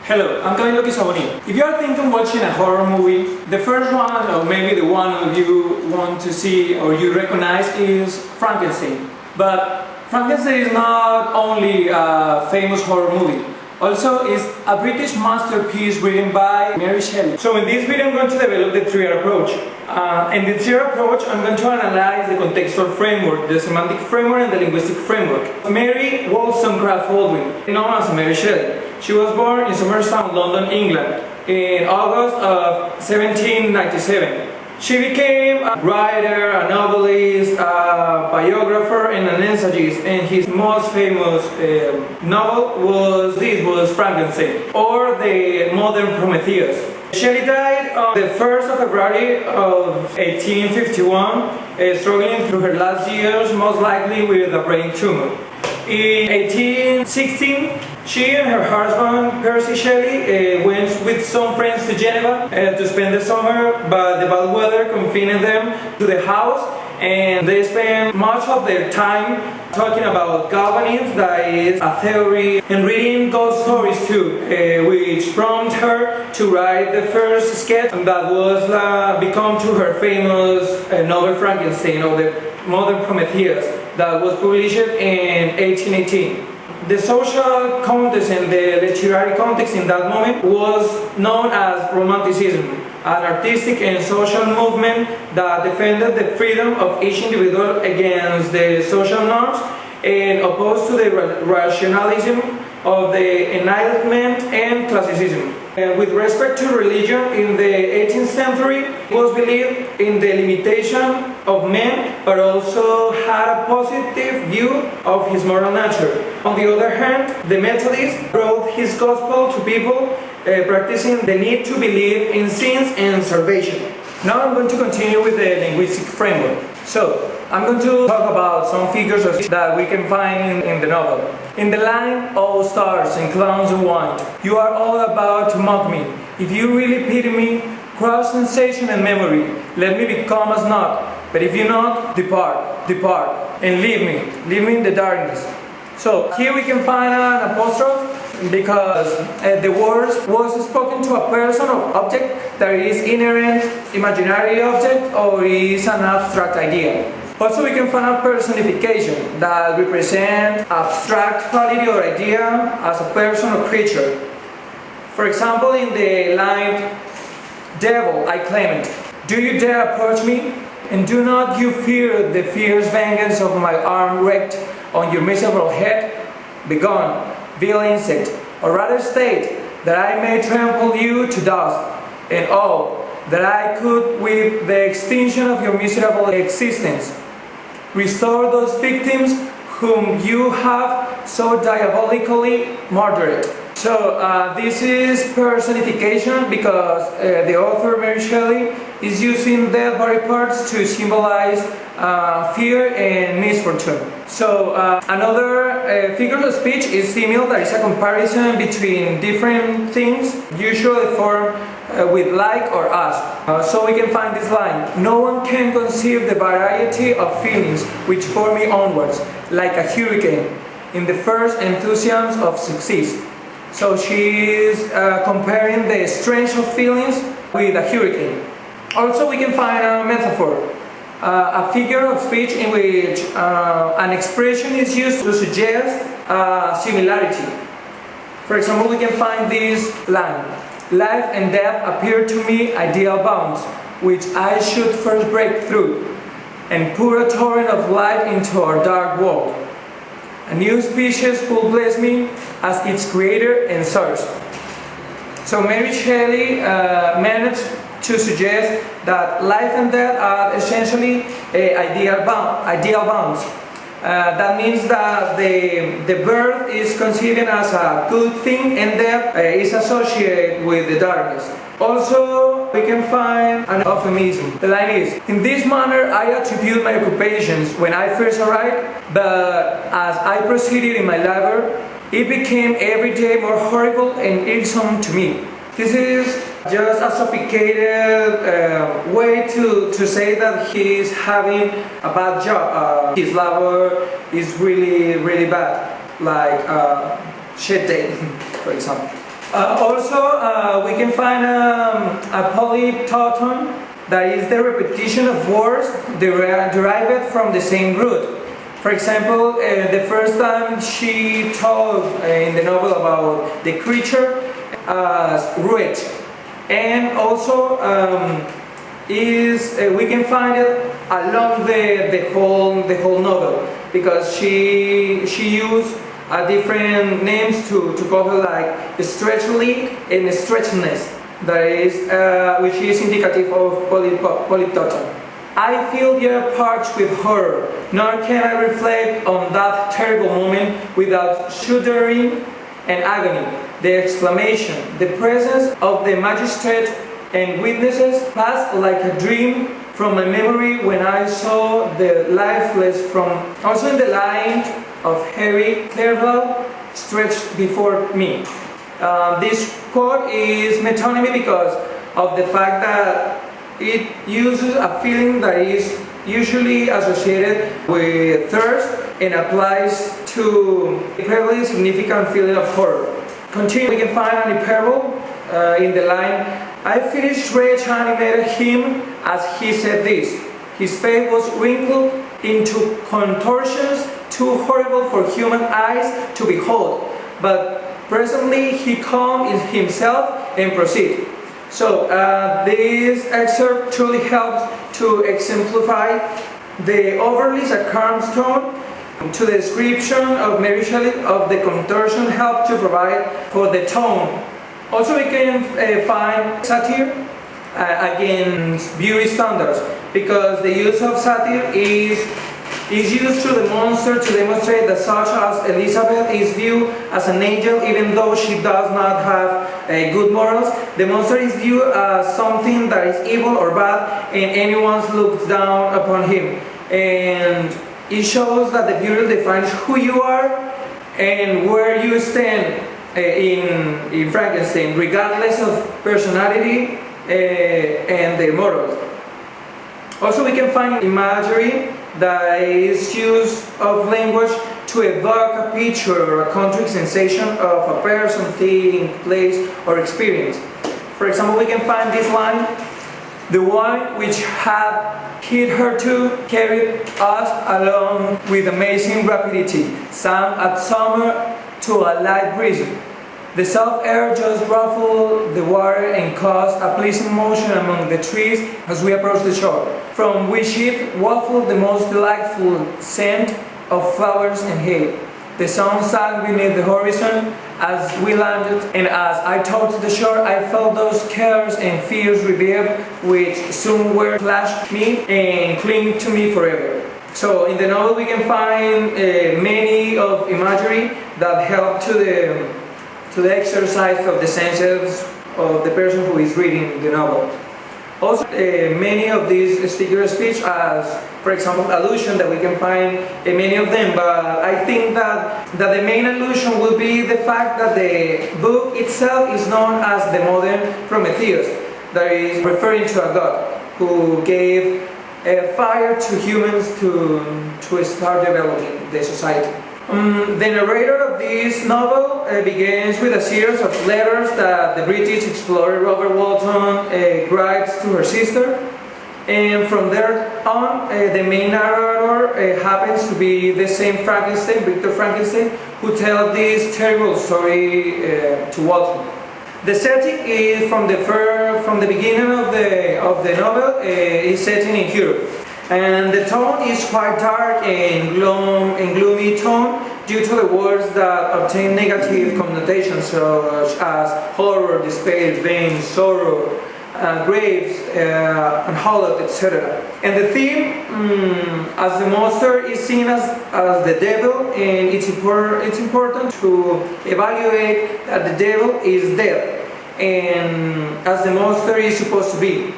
Hello, I'm Camilo Quisaboni. If you are thinking of watching a horror movie, the first one, or maybe the one you want to see or you recognize, is Frankenstein. But Frankenstein is not only a famous horror movie, also is a British masterpiece written by Mary Shelley. So in this video I'm going to develop the three-year approach. In the three-year approach I'm going to analyze the contextual framework, the semantic framework and the linguistic framework. Mary Wollstonecraft Baldwin, known as Mary Shelley. She was born in Somerstown, London, England in August of 1797. She became a writer, a novelist, a biographer and an essayist, and his most famous novel was Frankenstein, or the Modern Prometheus. Shelley died on the 1st of February of 1851, struggling through her last years, most likely with a brain tumor. In 1816, she and her husband, Percy Shelley, went with some friends to Geneva to spend the summer, but the bad weather confined them to the house, and they spent much of their time talking about Galvanism, that is a theory, and reading ghost stories too, which prompted her to write the first sketch that was become to her famous novel Frankenstein, or the Modern Prometheus, that was published in 1818. The social context and the literary context in that moment was known as Romanticism, an artistic and social movement that defended the freedom of each individual against the social norms and opposed to the rationalism of the Enlightenment and classicism. With respect to religion, in the 18th century, it was believed in the limitation of man, but also had a positive view of his moral nature. On the other hand, the Methodist brought his gospel to people, practicing the need to believe in sins and salvation. Now I'm going to continue with the linguistic framework. So, I'm going to talk about some figures that we can find in the novel. In the line, "Oh stars and clowns and wine, you are all about to mock me. If you really pity me, cross sensation and memory, let me become as naught. But if you not, depart, and leave me in the darkness." So here we can find an apostrophe because the word was spoken to a person or object that is inherent, imaginary object, or is an abstract idea. Also, we can find a personification that represents abstract quality or idea as a person or creature. For example, in the line, "Devil, I claim it, do you dare approach me? And do not you fear the fierce vengeance of my arm wreaked on your miserable head? Begone, vile insect, or rather state that I may trample you to dust, and oh, that I could with the extinction of your miserable existence restore those victims whom you have so diabolically murdered." So this is personification because the author Mary Shelley is using dead body parts to symbolize fear and misfortune. So another figure of speech is simile, that is a comparison between different things, usually formed with like or as. So we can find this line: "No one can conceive the variety of feelings which bore me onwards, like a hurricane, in the first enthusiasms of success." So she is comparing the strength of feelings with a hurricane. Also we can find a metaphor, a figure of speech in which an expression is used to suggest similarity. For example, we can find this line: "Life and death appear to me ideal bounds, which I should first break through, and pour a torrent of light into our dark world. A new species will bless me as its creator and source." So Mary Shelley managed to suggest that life and death are essentially ideal bounds. That means that the birth is considered as a good thing and death is associated with the darkness. Also, we can find an euphemism. The line is: "In this manner I attribute my occupations when I first arrived, but as I proceeded in my labor, it became every day more horrible and irksome to me." This is just a sophisticated way to say that he is having a bad job. His labor is really bad, like shit day, for example. Also, we can find a polyptoton, that is the repetition of words derived from the same root. For example, the first time she told in the novel about the creature as ruet, and also we can find it along the whole novel, because she used different names to call her, like stretchly and stretchness, that is which is indicative of polyptoton. I feel yet parched with horror, nor can I reflect on that terrible moment without shuddering and agony. The exclamation, the presence of the magistrate and witnesses passed like a dream from my memory when I saw the lifeless from also in the line of Harry Clerval stretched before me. This quote is metonymy because of the fact that it uses a feeling that is usually associated with thirst and applies to a incredibly significant feeling of horror. Continue, we can find an hyperbole in the line, I finished rage animated him as he said this. His face was wrinkled into contortions too horrible for human eyes to behold, but presently he calmed himself and proceeded. So this excerpt truly helps to exemplify the overly sarcastic tone to the description of Mary Shelley of the contortion, help to provide for the tone. Also we can find satire against beauty standards, because the use of satire is used to the monster to demonstrate that such as Elizabeth is viewed as an angel even though she does not have good morals. The monster is viewed as something that is evil or bad, and anyone looks down upon him. And it shows that the beauty defines who you are and where you stand in Frankenstein, regardless of personality and the morals. Also we can find imagery that is use of language to evoke a picture or a concrete sensation of a person, thing, place, or experience. For example, we can find this line, the one which had hitherto carried us along with amazing rapidity, sang at summer to a light breeze. The soft air just ruffled the water and caused a pleasant motion among the trees as we approached the shore, from which it wafted the most delightful scent of flowers and hay. The sun sank beneath the horizon as we landed, and as I touched the shore, I felt those cares and fears revive, which soon were clashed me and cling to me forever. So in the novel we can find many of imagery that help to the exercise of the senses of the person who is reading the novel. Also, many of these figure of speech, as for example allusion, that we can find in many of them, but I think that the main allusion will be the fact that the book itself is known as the modern Prometheus, that is referring to a god who gave fire to humans to start developing the society. The narrator of this novel begins with a series of letters that the British explorer Robert Walton writes to her sister, and from there on the main narrator happens to be the same Frankenstein, Victor Frankenstein, who tells this terrible story to Walton. The setting is from the beginning of the novel is setting in Europe. And the tone is quite dark and gloomy tone due to the words that obtain negative connotations such as horror, despair, vain, sorrow, graves, unhallowed, etc. And the theme, as the monster is seen as the devil, and it's important to evaluate that the devil is dead, and as the monster is supposed to be.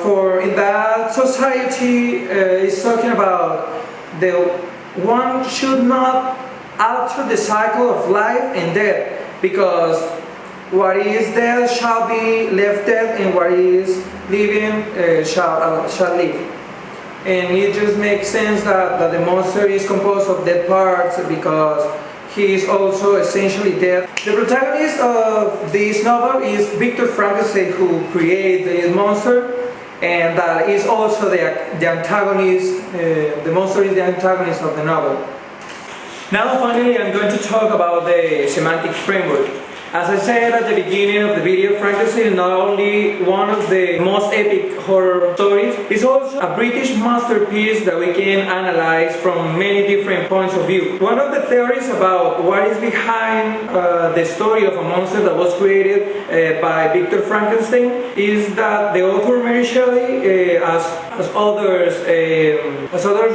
For in that society, it's talking about the one should not alter the cycle of life and death, because what is dead shall be left dead, and what is living shall live. And it just makes sense that the monster is composed of dead parts, because he is also essentially dead. The protagonist of this novel is Victor Frankenstein, who created the monster, and that is also the antagonist. The monster is the antagonist of the novel. Now finally I'm going to talk about the semantic framework. As I said at the beginning of the video, Frankenstein is not only one of the most epic horror stories, it's also a British masterpiece that we can analyze from many different points of view. One of the theories about what is behind the story of a monster that was created by Victor Frankenstein is that the author Mary Shelley, as others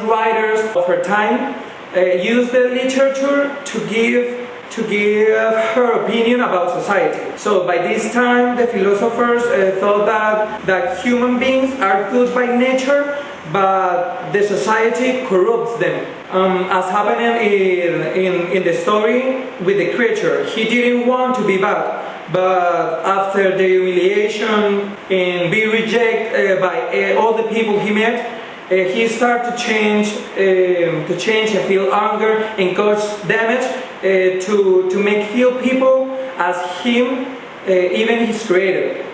writers of her time, used the literature to give her opinion about society. So by this time the philosophers thought that human beings are good by nature, but the society corrupts them. As happened in the story with the creature, he didn't want to be bad, but after the humiliation and being rejected by all the people he met, he started to change and feel anger and cause damage to make feel people as him, even his creator.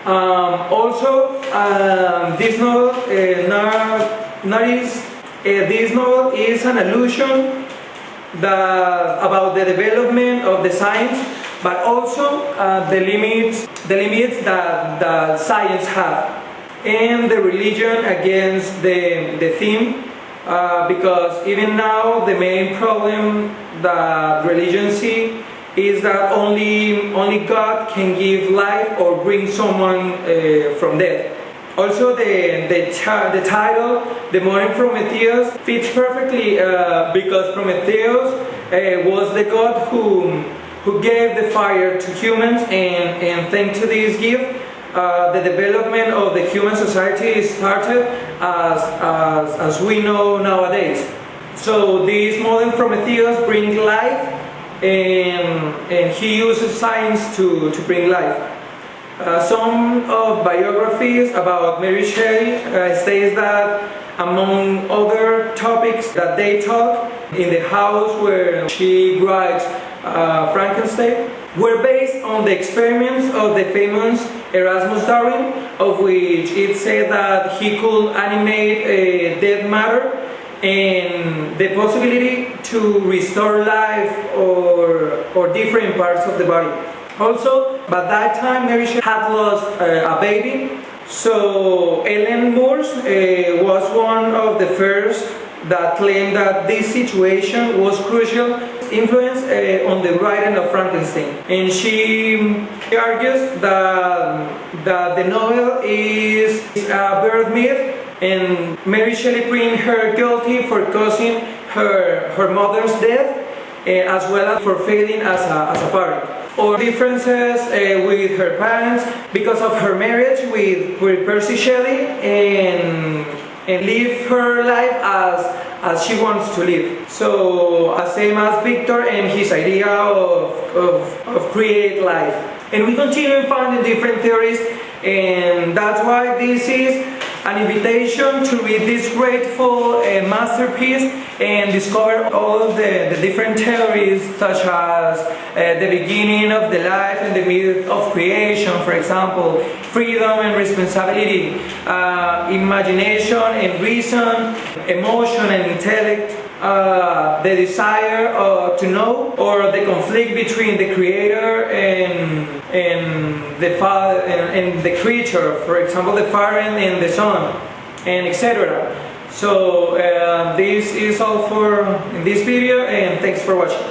Also, this novel is an allusion about the development of the science, but also the limits that science has, and the religion against the theme, because even now the main problem that religion sees is that only God can give life or bring someone from death. Also the title, The Modern Prometheus, fits perfectly because Prometheus was the god who gave the fire to humans, and thanks to this gift, the development of the human society started as we know nowadays. So this modern Prometheus brings life, and he uses science to bring life. Some of biographies about Mary Shelley says that among other topics that they talk in the house where she writes Frankenstein were based on the experiments of the famous Erasmus Darwin, of which it said that he could animate dead matter and the possibility to restore life or different parts of the body. Also, by that time Mary Shelley had lost a baby, so Ellen Moores was one of the first that claimed that this situation was crucial influence on the writing of Frankenstein, and she argues that the novel is a birth myth, and Mary Shelley proved her guilty for causing her mother's death, as well as for failing as a parent, or differences with her parents because of her marriage with Percy Shelley, and live her life as she wants to live. So same as Victor and his idea of create life. And we continue finding different theories, and that's why this is an invitation to read this grateful masterpiece and discover all of the different theories, such as the beginning of the life and the myth of creation, for example, freedom and responsibility, imagination and reason, emotion and intellect, the desire to know, or the conflict between the creator and the father and the creature, for example, the father and the son, and etc. So this is all for this video, and thanks for watching.